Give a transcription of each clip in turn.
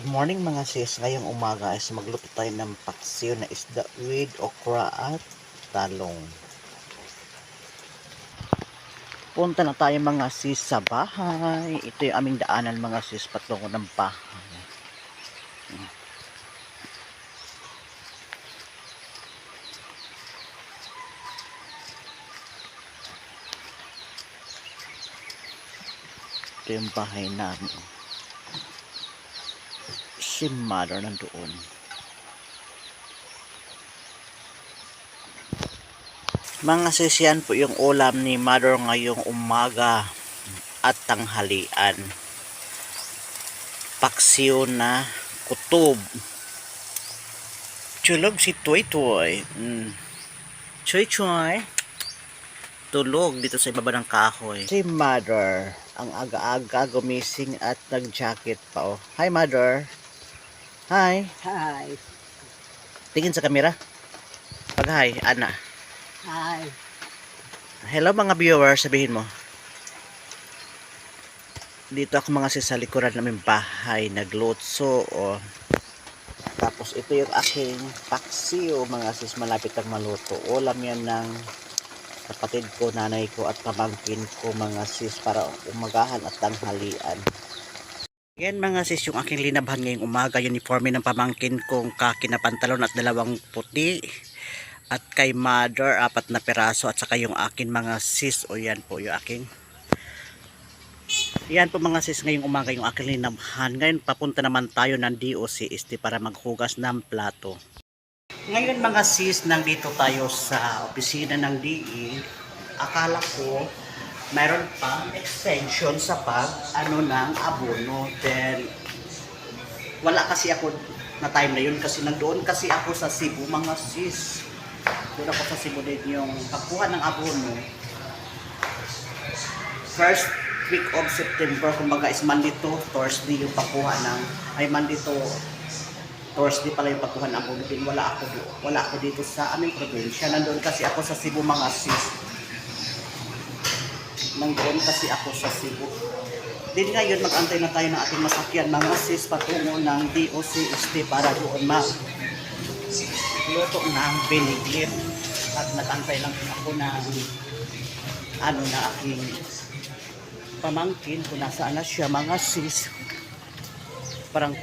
Good morning mga sis. Ngayong umaga is magluto tayo ng paksiw na isda with okra at talong. Punta na tayo mga sis sa bahay. Ito yung aming daanan mga sis patungo ng bahay. Ito yung bahay namin. Si mother nandoon. Mga sis, yan po yung ulam ni mother ngayong umaga at tanghalian. Paksiw na kutob. Tulog si Toy Toy. Choy Choy. Tulog dito sa ibaba ng kahoy. Si mother, ang aga-aga gumising at nag-jacket pa. Oh. Hi mother. Hi. Hi. Tingin sa camera. Pag hi, Ana. Hi. Hello mga viewers, sabihin mo. Dito ako mga sis sa likuran namin bahay, naglutso. Oh. Tapos ito yung aking paksiw mga sis, malapit ang maluto. Ulam yan ng kapatid ko, nanay ko at pamangkin ko mga sis para umagahan at tanghalian. Yan mga sis yung aking linabhan ngayong umaga. Uniforme ng pamangkin kong kaki na pantalon at dalawang puti. At kay mother, 4 na peraso at saka yung akin mga sis. O yan po yung aking. Yan po mga sis ngayong umaga yung aking linabhan. Ngayon papunta naman tayo ng DOCST para maghugas ng plato. Ngayon mga sis, nandito tayo sa opisina ng DE. Akala ko mayroon pang extension sa ng abono. Then wala kasi ako na time na yun kasi nandoon kasi ako sa Cebu mga sis. Doon ako sa Cebu din yung pagkuha ng abono. First week of September, kumbaga is Monday to Thursday yung pagkuha ng, Monday to Thursday pala yung pagkuha ng abono. Din wala ako dito sa aming probinsya. Nandoon kasi ako sa Cebu mga sis. Nandoon kasi ako sa Cebu. Din ngayon mag-antay na tayo ng ating masakyan mga sis patungo ng DOCST para doon luto ng biniglit. At nag-antay lang ako ng na aking pamangkin kung nasaan na siya mga sis. Parang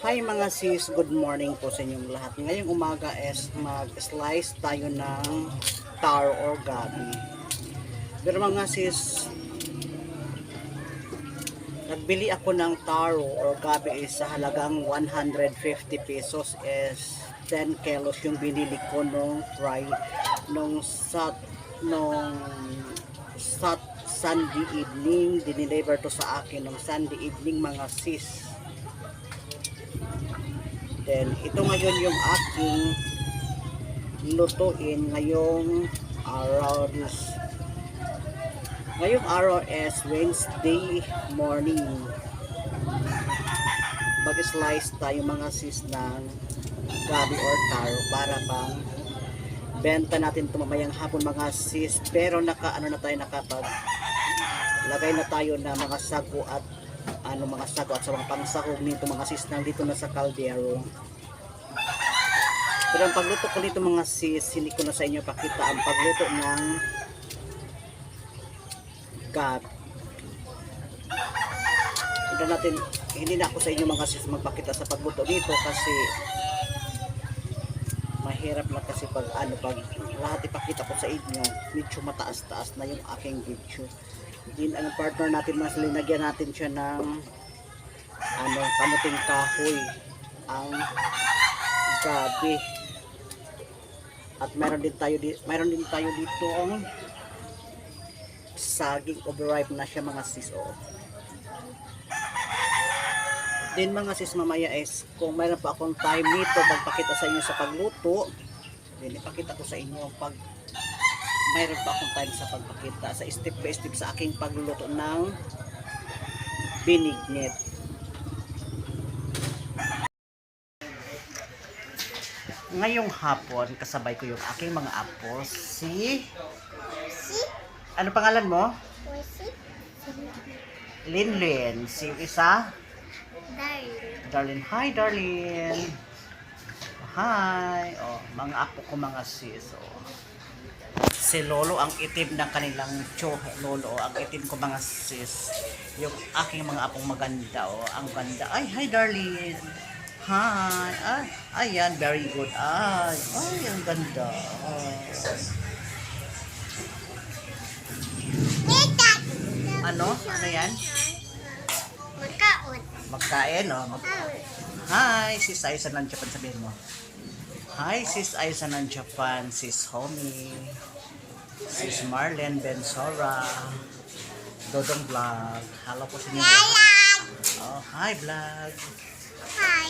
hi mga sis, good morning po sa inyong lahat. Ngayong umaga is mag-slice tayo ng taro or gabi. Pero mga sis, nagbili ako ng taro or gabi is sa halagang 150 pesos is 10 kilos yung binili ko nung Sunday evening. Dineliver to sa akin nung Sunday evening mga sis. Then, ito ngayon yung aking lutuin ngayong araw is Wednesday morning. Mag-slice tayo mga sis ng gabi or taro para pang benta natin ito mamayang hapon mga sis. Pero nakapag lagay na tayo na mga sago at mga sago at sa mga pangsahog nito mga sis nandito na sa kaldero. Pero ang pagluto ko nito mga sis, hindi ko na sa inyo pakita ang pagluto ng gat. Hindi na ako sa inyo mga sis magpakita sa pagluto dito kasi mahirap na kasi pag lahat ipakita ko sa inyo, medyo mataas-taas na yung aking video. Din ang partner natin mas linagyan natin siya ng kamuting kahoy ang gabi. At mayroon din tayo dito ang saging overripe na siya mga sis. Din mga sis mamaya is kung mayroon pa akong time nito magpakita sa inyo sa pagluto, din ipakita ko sa inyo pag mayroon pa akong time sa pagpakita sa step by step sa aking pagluluto ng binignit. Ngayong hapon kasabay ko yung aking mga apo ano pangalan mo? Linlin. Si isa? Darlene. Hi Darlene. Hi. Mga apo ko mga sis. Si Lolo ang itim ng kanilang Lolo ang itim ko mga sis. Yung aking mga apong maganda. Ang ganda. Ay, hi Darlene. Hi. Ayan, very good. Ay, ang ganda. Ano yan? Magkain, Hi, sis Aiza ng Japan, sabihin mo. Hi, sis Aiza ng Japan, sis Homie, sis Marlene Bensora, Dodong Vlog. Hello po sa inyo. Hi vlog. Hi.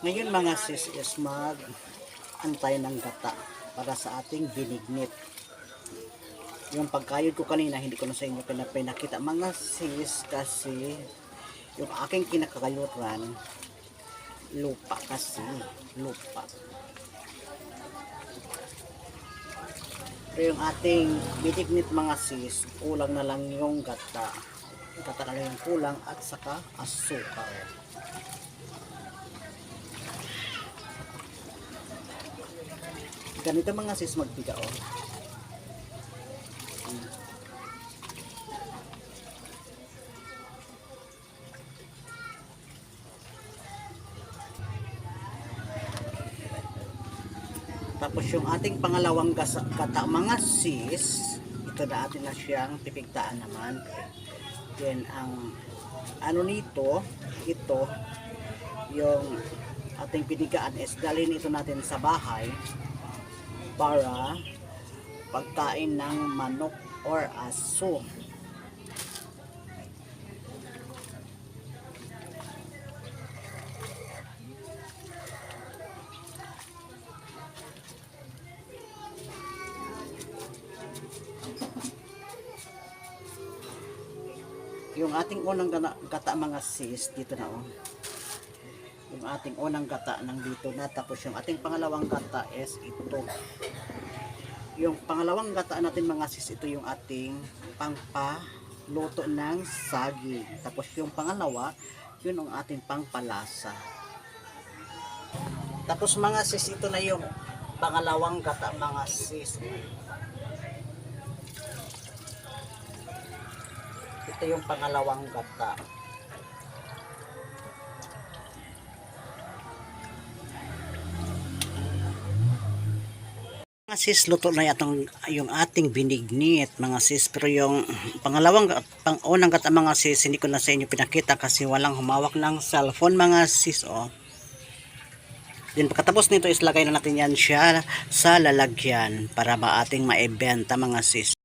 Ngayon mga sis is antay ng gata para sa ating binignit. Yung pagkayod ko kanina hindi ko na sa inyo pinakita mga sis kasi yung aking kinakakayuran lupa. Pero yung ating binignit mga sis, kulang na lang yung gata na lang yung kulang at saka asukal. Ganito mga sis magbiga Tapos yung ating pangalawang gata mga sis, ito na atin na siyang pipigtaan naman. Then ang nito, ito yung ating pinigaan is dalhin ito natin sa bahay para pagkain ng manok or aso. Yung ating unang gata mga sis, dito na yung ating unang gata nandito na, tapos yung ating pangalawang gata is ito. Yung pangalawang gata natin mga sis, ito yung ating pangpaluto ng saging. Tapos yung pangalawa, yun ang ating pangpalasa. Tapos mga sis, ito na yung pangalawang gata mga sis. Ito yung pangalawang gata. Mga sis, luto na yung ating binignit mga sis, pero yung unang gata mga sis, hindi ko na sa inyo pinakita kasi walang humawak ng cellphone mga sis. Then pagkatapos nito is lagay na natin yan siya sa lalagyan para ba ating maibenta mga sis.